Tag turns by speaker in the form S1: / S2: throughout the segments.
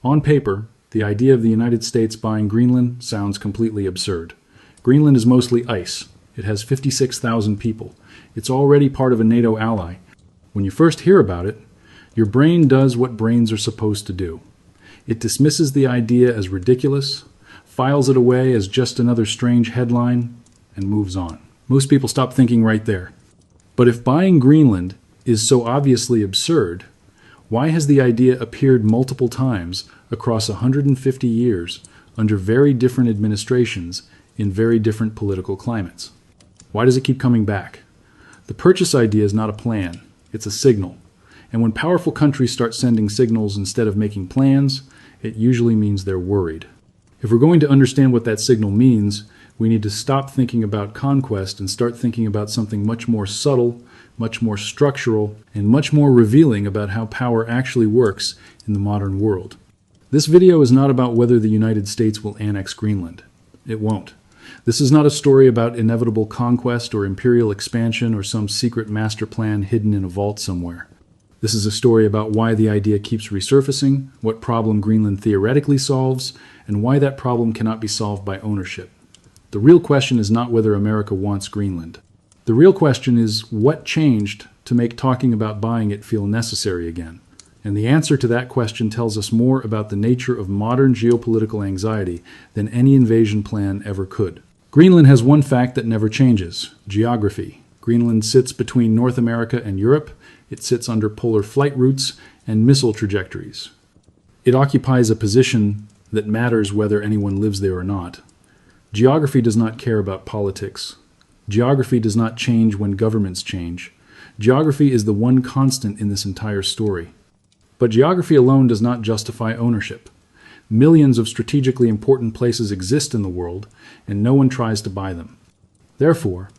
S1: On paper, the idea of the United States buying Greenland sounds completely absurd. Greenland is mostly ice. It has 56,000 people. It's already part of a NATO ally. When you first hear about it, your brain does what brains are supposed to do. It dismisses the idea as ridiculous, files it away as just another strange headline, and moves on. Most people stop thinking right there. But if buying Greenland is so obviously absurd, why has the idea appeared multiple times across 150 years under very different administrations in very different political climates? Why does it keep coming back? The purchase idea is not a plan, it's a signal. And when powerful countries start sending signals instead of making plans, it usually means they're worried. If we're going to understand what that signal means, we need to stop thinking about conquest and start thinking about something much more subtle, much more structural, and much more revealing about how power actually works in the modern world. This video is not about whether the United States will annex Greenland. It won't. This is not a story about inevitable conquest or imperial expansion or some secret master plan hidden in a vault somewhere. This is a story about why the idea keeps resurfacing, what problem Greenland theoretically solves, and why that problem cannot be solved by ownership. The real question is not whether America wants Greenland. The real question is what changed to make talking about buying it feel necessary again. And the answer to that question tells us more about the nature of modern geopolitical anxiety than any invasion plan ever could. Greenland has one fact that never changes: geography. Greenland sits between North America and Europe. It sits under polar flight routes and missile trajectories. It occupies a position that matters whether anyone lives there or not. Geography does not care about politics. Geography does not change when governments change. Geography is the one constant in this entire story. But geography alone does not justify ownership. Millions of strategically important places exist in the world, and no one tries to buy them. Therefore,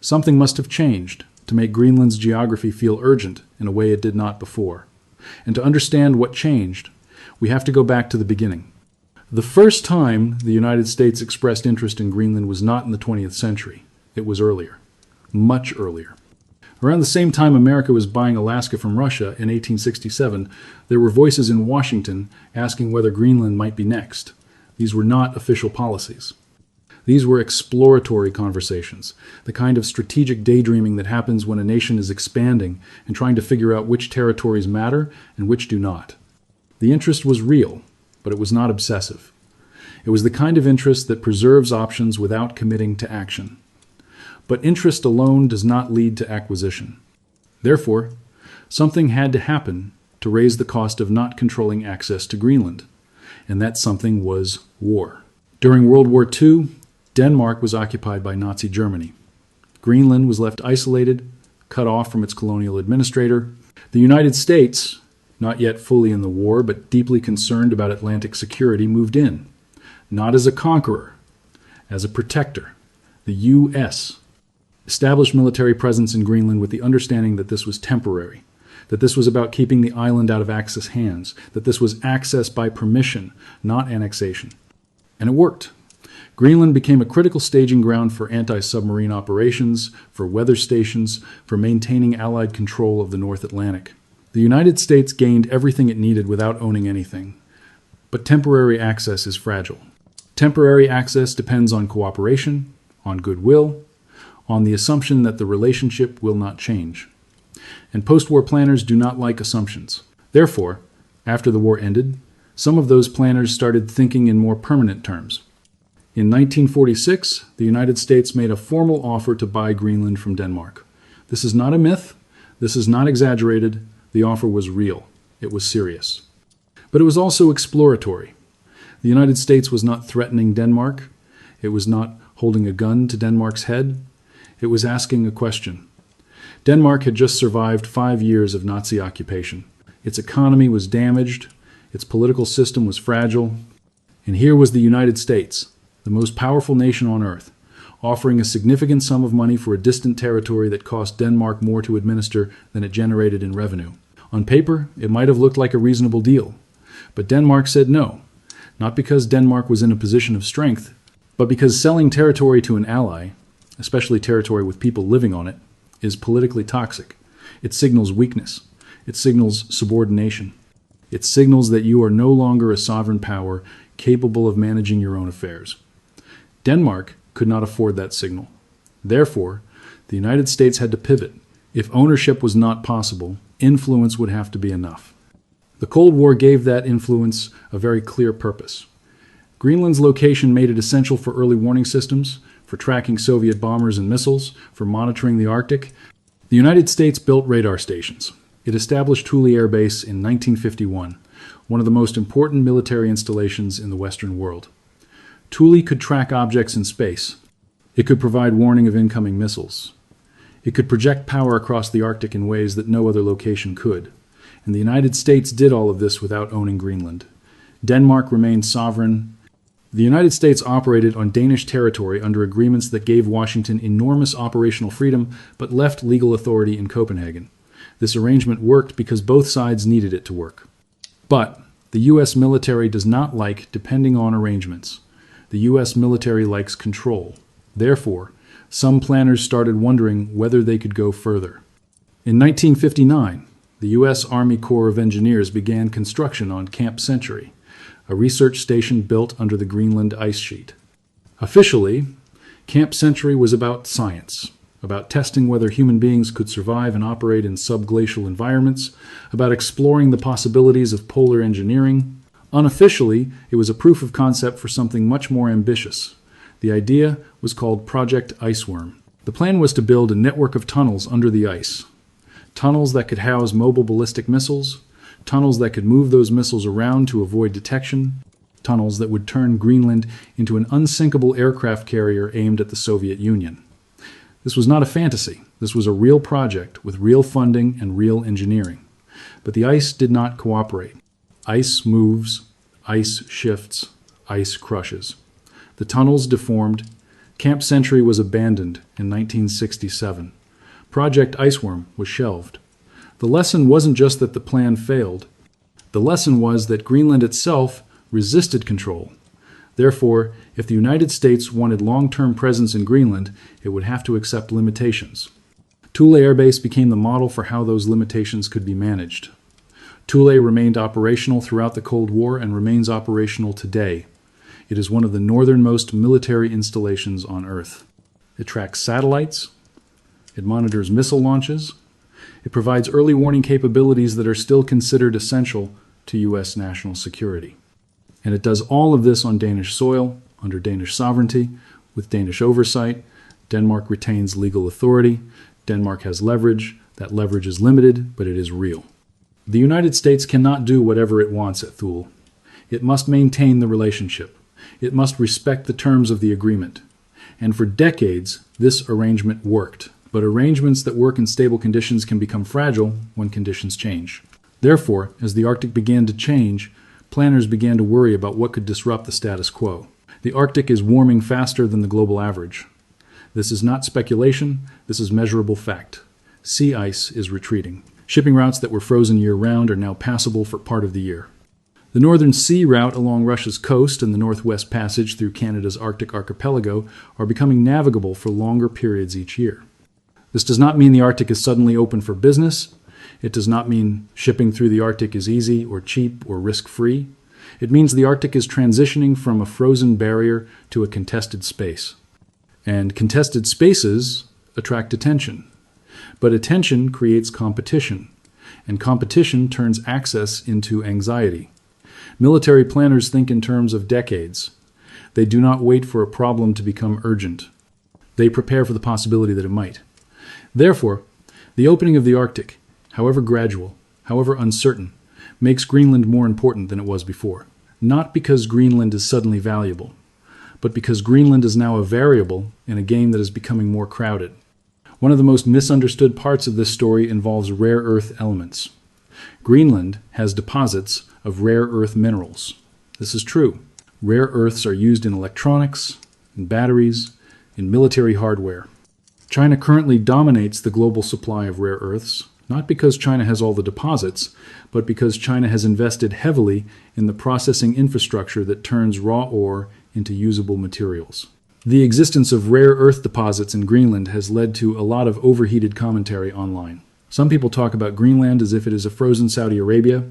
S1: something must have changed to make Greenland's geography feel urgent in a way it did not before. And to understand what changed, we have to go back to the beginning. The first time the United States expressed interest in Greenland was not in the 20th century. It was earlier, much earlier. Around the same time America was buying Alaska from Russia in 1867, there were voices in Washington asking whether Greenland might be next. These were not official policies. These were exploratory conversations, the kind of strategic daydreaming that happens when a nation is expanding and trying to figure out which territories matter and which do not. The interest was real, but it was not obsessive. It was the kind of interest that preserves options without committing to action. But interest alone does not lead to acquisition. Therefore, something had to happen to raise the cost of not controlling access to Greenland, and that something was war. During World War II, Denmark was occupied by Nazi Germany. Greenland was left isolated, cut off from its colonial administrator. The United States, not yet fully in the war but deeply concerned about Atlantic security, moved in, not as a conqueror, as a protector. The U.S. established military presence in Greenland with the understanding that this was temporary, that this was about keeping the island out of Axis hands, that this was access by permission, not annexation. And it worked. Greenland became a critical staging ground for anti-submarine operations, for weather stations, for maintaining Allied control of the North Atlantic. The United States gained everything it needed without owning anything. But temporary access is fragile. Temporary access depends on cooperation, on goodwill, on the assumption that the relationship will not change. And post-war planners do not like assumptions. Therefore, after the war ended, some of those planners started thinking in more permanent terms. In 1946, the United States made a formal offer to buy Greenland from Denmark. This is not a myth. This is not exaggerated. The offer was real. It was serious. But it was also exploratory. The United States was not threatening Denmark. It was not holding a gun to Denmark's head. It was asking a question. Denmark had just survived 5 years of Nazi occupation. Its economy was damaged. Its political system was fragile. And here was the United States, the most powerful nation on earth, offering a significant sum of money for a distant territory that cost Denmark more to administer than it generated in revenue. On paper, it might have looked like a reasonable deal. But Denmark said no, not because Denmark was in a position of strength, but because selling territory to an ally, especially territory with people living on it, is politically toxic. It signals weakness. It signals subordination. It signals that you are no longer a sovereign power capable of managing your own affairs. Denmark could not afford that signal. Therefore, the United States had to pivot. If ownership was not possible, influence would have to be enough. The Cold War gave that influence a very clear purpose. Greenland's location made it essential for early warning systems, for tracking Soviet bombers and missiles, for monitoring the Arctic. The United States built radar stations. It established Thule Air Base in 1951, one of the most important military installations in the Western world. Thule could track objects in space. It could provide warning of incoming missiles. It could project power across the Arctic in ways that no other location could. And the United States did all of this without owning Greenland. Denmark remained sovereign. The United States operated on Danish territory under agreements that gave Washington enormous operational freedom but left legal authority in Copenhagen. This arrangement worked because both sides needed it to work. But the U.S. military does not like depending on arrangements. The U.S. military likes control. Therefore, some planners started wondering whether they could go further. In 1959, the U.S. Army Corps of Engineers began construction on Camp Century, a research station built under the Greenland ice sheet. Officially, Camp Century was about science, about testing whether human beings could survive and operate in subglacial environments, about exploring the possibilities of polar engineering. Unofficially, it was a proof of concept for something much more ambitious. The idea was called Project Iceworm. The plan was to build a network of tunnels under the ice. Tunnels that could house mobile ballistic missiles, tunnels that could move those missiles around to avoid detection, tunnels that would turn Greenland into an unsinkable aircraft carrier aimed at the Soviet Union. This was not a fantasy. This was a real project with real funding and real engineering. But the ice did not cooperate. Ice moves, ice shifts, ice crushes. The tunnels deformed. Camp Century was abandoned in 1967. Project Iceworm was shelved. The lesson wasn't just that the plan failed. The lesson was that Greenland itself resisted control. Therefore, if the United States wanted long-term presence in Greenland, it would have to accept limitations. Thule Air Base became the model for how those limitations could be managed. Thule remained operational throughout the Cold War and remains operational today. It is one of the northernmost military installations on Earth. It tracks satellites. It monitors missile launches. It provides early warning capabilities that are still considered essential to U.S. national security. And it does all of this on Danish soil, under Danish sovereignty, with Danish oversight. Denmark retains legal authority. Denmark has leverage. That leverage is limited, but it is real. The United States cannot do whatever it wants at Thule. It must maintain the relationship. It must respect the terms of the agreement. And for decades, this arrangement worked. But arrangements that work in stable conditions can become fragile when conditions change. Therefore, as the Arctic began to change, planners began to worry about what could disrupt the status quo. The Arctic is warming faster than the global average. This is not speculation, this is measurable fact. Sea ice is retreating. Shipping routes that were frozen year-round are now passable for part of the year. The Northern Sea route along Russia's coast and the Northwest Passage through Canada's Arctic archipelago are becoming navigable for longer periods each year. This does not mean the Arctic is suddenly open for business. It does not mean shipping through the Arctic is easy or cheap or risk-free. It means the Arctic is transitioning from a frozen barrier to a contested space. And contested spaces attract attention. But attention creates competition. And competition turns access into anxiety. Military planners think in terms of decades. They do not wait for a problem to become urgent. They prepare for the possibility that it might. Therefore, the opening of the Arctic, however gradual, however uncertain, makes Greenland more important than it was before. Not because Greenland is suddenly valuable, but because Greenland is now a variable in a game that is becoming more crowded. One of the most misunderstood parts of this story involves rare earth elements. Greenland has deposits of rare earth minerals. This is true. Rare earths are used in electronics, in batteries, in military hardware. China currently dominates the global supply of rare earths, not because China has all the deposits, but because China has invested heavily in the processing infrastructure that turns raw ore into usable materials. The existence of rare earth deposits in Greenland has led to a lot of overheated commentary online. Some people talk about Greenland as if it is a frozen Saudi Arabia,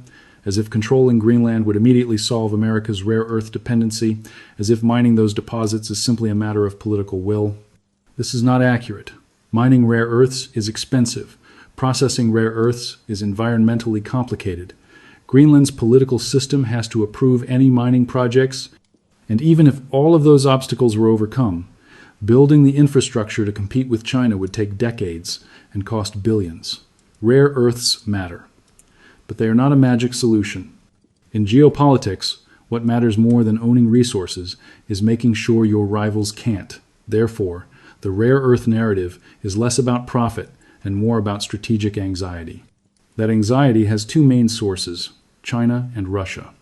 S1: as if controlling Greenland would immediately solve America's rare earth dependency, as if mining those deposits is simply a matter of political will. This is not accurate. Mining rare earths is expensive. Processing rare earths is environmentally complicated. Greenland's political system has to approve any mining projects, and even if all of those obstacles were overcome, building the infrastructure to compete with China would take decades and cost billions. Rare earths matter, but they are not a magic solution. In geopolitics, what matters more than owning resources is making sure your rivals can't. Therefore, the rare earth narrative is less about profit and more about strategic anxiety. That anxiety has two main sources, China and Russia.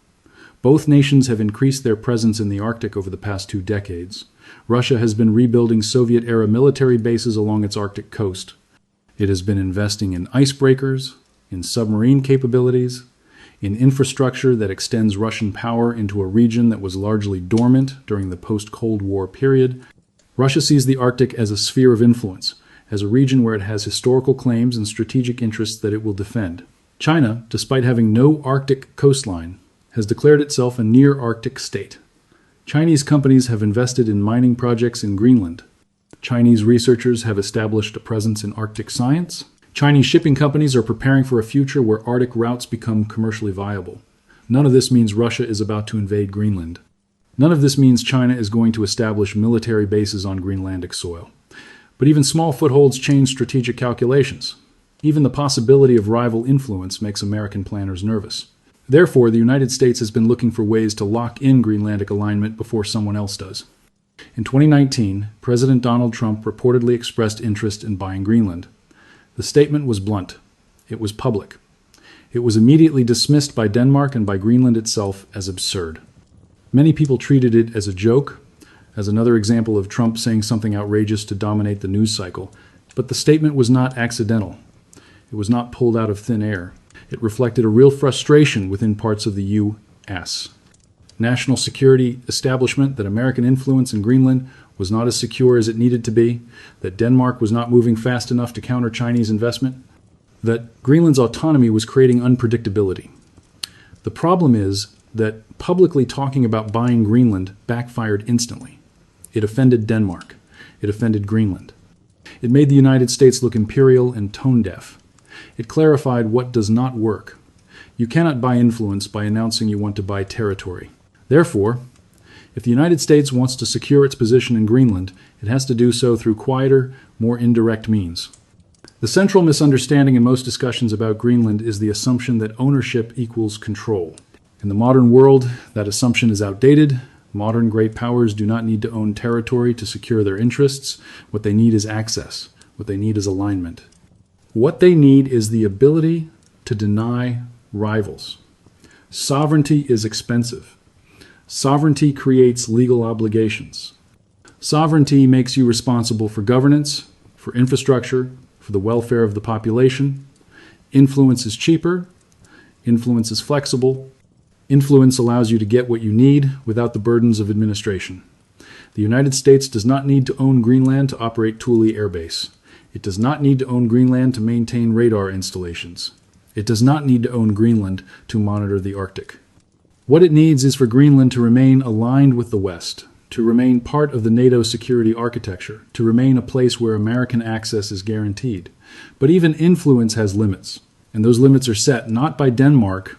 S1: Both nations have increased their presence in the Arctic over the past 2 decades. Russia has been rebuilding Soviet-era military bases along its Arctic coast. It has been investing in icebreakers, in submarine capabilities, in infrastructure that extends Russian power into a region that was largely dormant during the post-Cold War period. Russia sees the Arctic as a sphere of influence, as a region where it has historical claims and strategic interests that it will defend. China, despite having no Arctic coastline, has declared itself a near-Arctic state. Chinese companies have invested in mining projects in Greenland. Chinese researchers have established a presence in Arctic science. Chinese shipping companies are preparing for a future where Arctic routes become commercially viable. None of this means Russia is about to invade Greenland. None of this means China is going to establish military bases on Greenlandic soil. But even small footholds change strategic calculations. Even the possibility of rival influence makes American planners nervous. Therefore, the United States has been looking for ways to lock in Greenlandic alignment before someone else does. In 2019, President Donald Trump reportedly expressed interest in buying Greenland. The statement was blunt. It was public. It was immediately dismissed by Denmark and by Greenland itself as absurd. Many people treated it as a joke, as another example of Trump saying something outrageous to dominate the news cycle. But the statement was not accidental. It was not pulled out of thin air. It reflected a real frustration within parts of the U.S. national security establishment that American influence in Greenland was not as secure as it needed to be, that Denmark was not moving fast enough to counter Chinese investment, that Greenland's autonomy was creating unpredictability. The problem is that publicly talking about buying Greenland backfired instantly. It offended Denmark. It offended Greenland. It made the United States look imperial and tone-deaf. It clarified what does not work. You cannot buy influence by announcing you want to buy territory. Therefore, if the United States wants to secure its position in Greenland, it has to do so through quieter, more indirect means. The central misunderstanding in most discussions about Greenland is the assumption that ownership equals control. In the modern world, that assumption is outdated. Modern great powers do not need to own territory to secure their interests. What they need is access. What they need is alignment. What they need is the ability to deny rivals. Sovereignty is expensive. Sovereignty creates legal obligations. Sovereignty makes you responsible for governance, for infrastructure, for the welfare of the population. Influence is cheaper. Influence is flexible. Influence allows you to get what you need without the burdens of administration. The United States does not need to own Greenland to operate Thule Air Base. It does not need to own Greenland to maintain radar installations. It does not need to own Greenland to monitor the Arctic. What it needs is for Greenland to remain aligned with the West, to remain part of the NATO security architecture, to remain a place where American access is guaranteed. But even influence has limits, and those limits are set not by Denmark,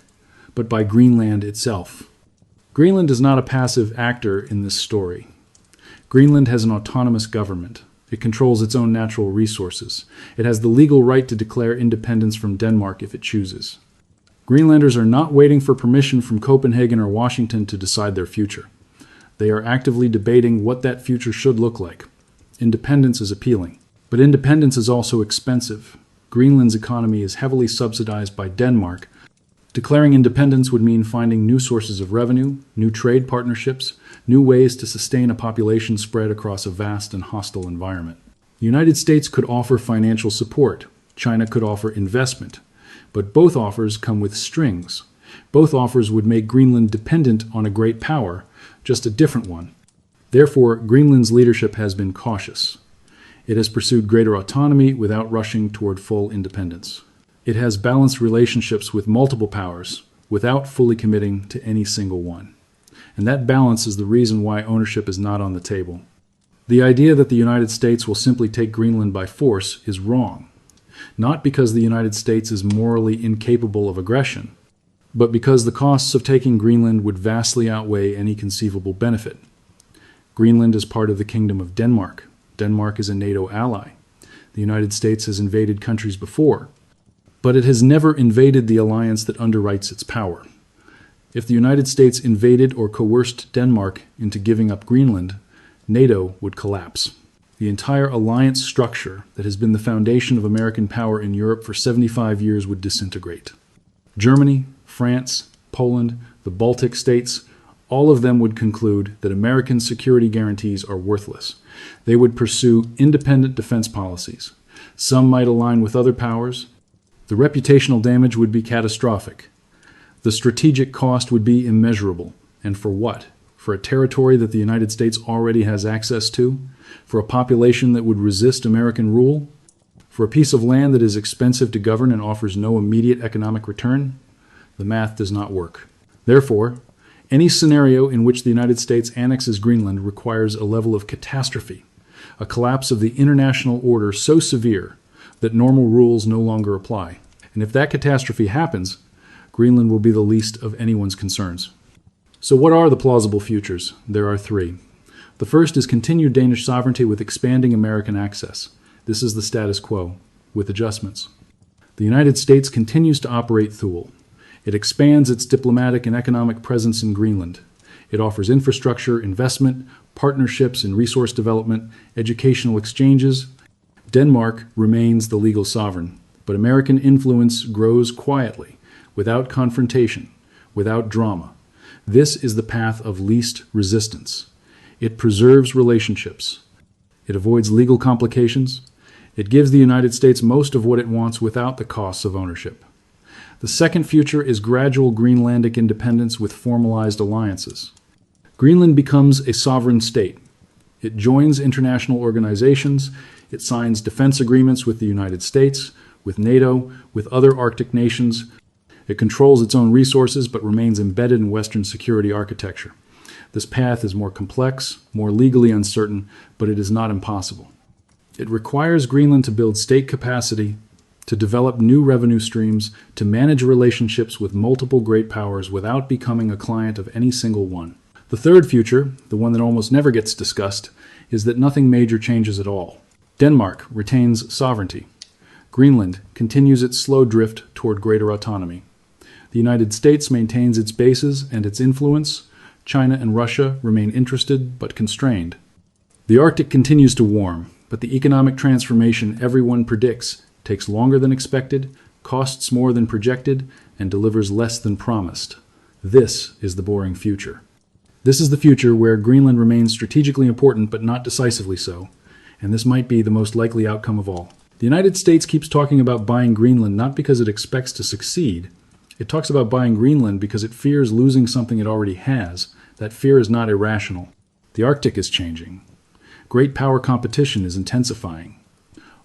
S1: but by Greenland itself. Greenland is not a passive actor in this story. Greenland has an autonomous government. It controls its own natural resources. It has the legal right to declare independence from Denmark if it chooses. Greenlanders are not waiting for permission from Copenhagen or Washington to decide their future. They are actively debating what that future should look like. Independence is appealing, but independence is also expensive. Greenland's economy is heavily subsidized by Denmark. Declaring independence would mean finding new sources of revenue, new trade partnerships, new ways to sustain a population spread across a vast and hostile environment. The United States could offer financial support. China could offer investment. But both offers come with strings. Both offers would make Greenland dependent on a great power, just a different one. Therefore, Greenland's leadership has been cautious. It has pursued greater autonomy without rushing toward full independence. It has balanced relationships with multiple powers, without fully committing to any single one. And that balance is the reason why ownership is not on the table. The idea that the United States will simply take Greenland by force is wrong. Not because the United States is morally incapable of aggression, but because the costs of taking Greenland would vastly outweigh any conceivable benefit. Greenland is part of the Kingdom of Denmark. Denmark is a NATO ally. The United States has invaded countries before, but it has never invaded the alliance that underwrites its power. If the United States invaded or coerced Denmark into giving up Greenland, NATO would collapse. The entire alliance structure that has been the foundation of American power in Europe for 75 years would disintegrate. Germany, France, Poland, the Baltic states, all of them would conclude that American security guarantees are worthless. They would pursue independent defense policies. Some might align with other powers. The reputational damage would be catastrophic. The strategic cost would be immeasurable. And for what? For a territory that the United States already has access to? For a population that would resist American rule? For a piece of land that is expensive to govern and offers no immediate economic return? The math does not work. Therefore, any scenario in which the United States annexes Greenland requires a level of catastrophe, a collapse of the international order so severe that normal rules no longer apply. And if that catastrophe happens, Greenland will be the least of anyone's concerns. So what are the plausible futures? There are three. The first is continued Danish sovereignty with expanding American access. This is the status quo, with adjustments. The United States continues to operate Thule. It expands its diplomatic and economic presence in Greenland. It offers infrastructure, investment, partnerships in resource development, educational exchanges. Denmark remains the legal sovereign, but American influence grows quietly, without confrontation, without drama. This is the path of least resistance. It preserves relationships. It avoids legal complications. It gives the United States most of what it wants without the costs of ownership. The second future is gradual Greenlandic independence with formalized alliances. Greenland becomes a sovereign state. It joins international organizations. It signs defense agreements with the United States, with NATO, with other Arctic nations. It controls its own resources but remains embedded in Western security architecture. This path is more complex, more legally uncertain, but it is not impossible. It requires Greenland to build state capacity, to develop new revenue streams, to manage relationships with multiple great powers without becoming a client of any single one. The third future, the one that almost never gets discussed, is that nothing major changes at all. Denmark retains sovereignty. Greenland continues its slow drift toward greater autonomy. The United States maintains its bases and its influence. China and Russia remain interested but constrained. The Arctic continues to warm, but the economic transformation everyone predicts takes longer than expected, costs more than projected, and delivers less than promised. This is the boring future. This is the future where Greenland remains strategically important but not decisively so, and this might be the most likely outcome of all. The United States keeps talking about buying Greenland not because it expects to succeed. It talks about buying Greenland because it fears losing something it already has. That fear is not irrational. The Arctic is changing. Great power competition is intensifying.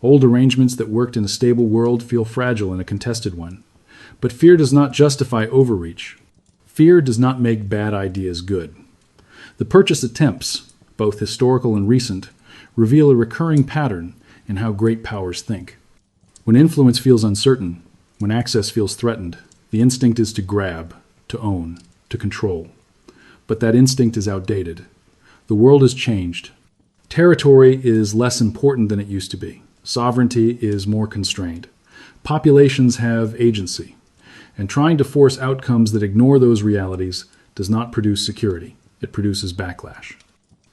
S1: Old arrangements that worked in a stable world feel fragile in a contested one. But fear does not justify overreach. Fear does not make bad ideas good. The purchase attempts, both historical and recent, reveal a recurring pattern in how great powers think. When influence feels uncertain, when access feels threatened, the instinct is to grab, to own, to control. But that instinct is outdated. The world has changed. Territory is less important than it used to be. Sovereignty is more constrained. Populations have agency. And trying to force outcomes that ignore those realities does not produce security. It produces backlash.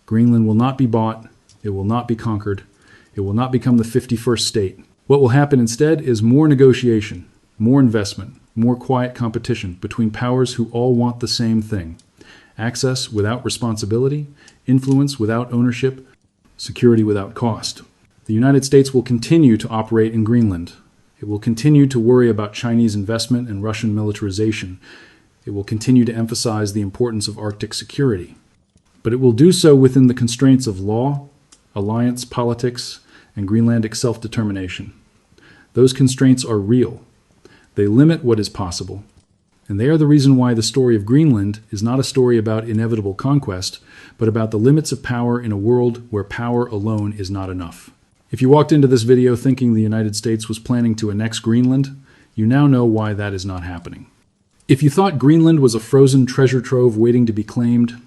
S1: Greenland will not be bought. It will not be conquered. It will not become the 51st state. What will happen instead is more negotiation, more investment, more quiet competition between powers who all want the same thing. Access without responsibility, influence without ownership, security without cost. The United States will continue to operate in Greenland. It will continue to worry about Chinese investment and Russian militarization. It will continue to emphasize the importance of Arctic security. But it will do so within the constraints of law, alliance politics, and Greenlandic self-determination. Those constraints are real. They limit what is possible. And they are the reason why the story of Greenland is not a story about inevitable conquest, but about the limits of power in a world where power alone is not enough. If you walked into this video thinking the United States was planning to annex Greenland, you now know why that is not happening. If you thought Greenland was a frozen treasure trove waiting to be claimed,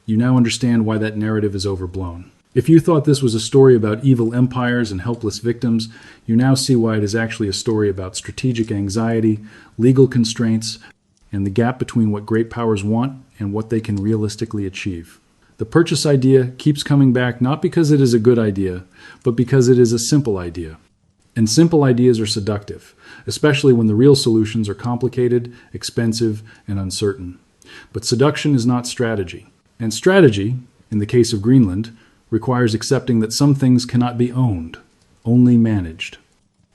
S1: you now understand why that narrative is overblown. If you thought this was a story about evil empires and helpless victims, you now see why it is actually a story about strategic anxiety, legal constraints, and the gap between what great powers want and what they can realistically achieve. The purchase idea keeps coming back not because it is a good idea, but because it is a simple idea. And simple ideas are seductive, especially when the real solutions are complicated, expensive, and uncertain. But seduction is not strategy. And strategy, in the case of Greenland, requires accepting that some things cannot be owned, only managed.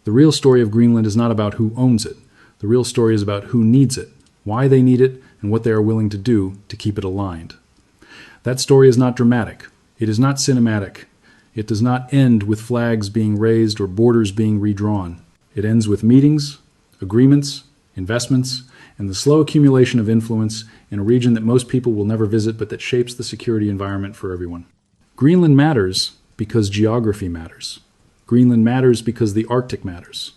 S1: The real story of Greenland is not about who owns it. The real story is about who needs it, why they need it, and what they are willing to do to keep it aligned. That story is not dramatic. It is not cinematic. It does not end with flags being raised or borders being redrawn. It ends with meetings, agreements, investments, and the slow accumulation of influence in a region that most people will never visit but that shapes the security environment for everyone. Greenland matters because geography matters. Greenland matters because the Arctic matters.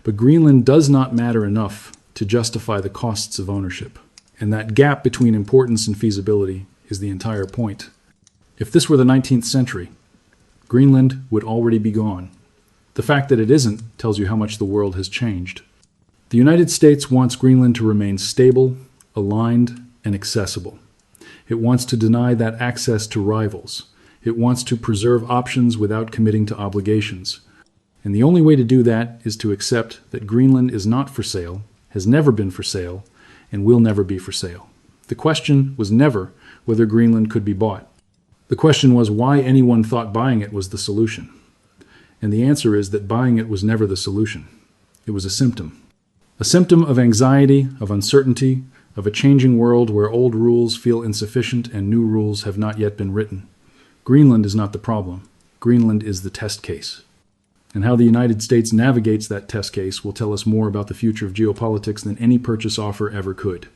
S1: But Greenland does not matter enough to justify the costs of ownership. And that gap between importance and feasibility is the entire point. If this were the 19th century, Greenland would already be gone. The fact that it isn't tells you how much the world has changed. The United States wants Greenland to remain stable, aligned, and accessible. It wants to deny that access to rivals. It wants to preserve options without committing to obligations. And the only way to do that is to accept that Greenland is not for sale, has never been for sale, and will never be for sale. The question was never whether Greenland could be bought. The question was why anyone thought buying it was the solution. And the answer is that buying it was never the solution. It was a symptom. A symptom of anxiety, of uncertainty, of a changing world where old rules feel insufficient and new rules have not yet been written. Greenland is not the problem. Greenland is the test case. And how the United States navigates that test case will tell us more about the future of geopolitics than any purchase offer ever could.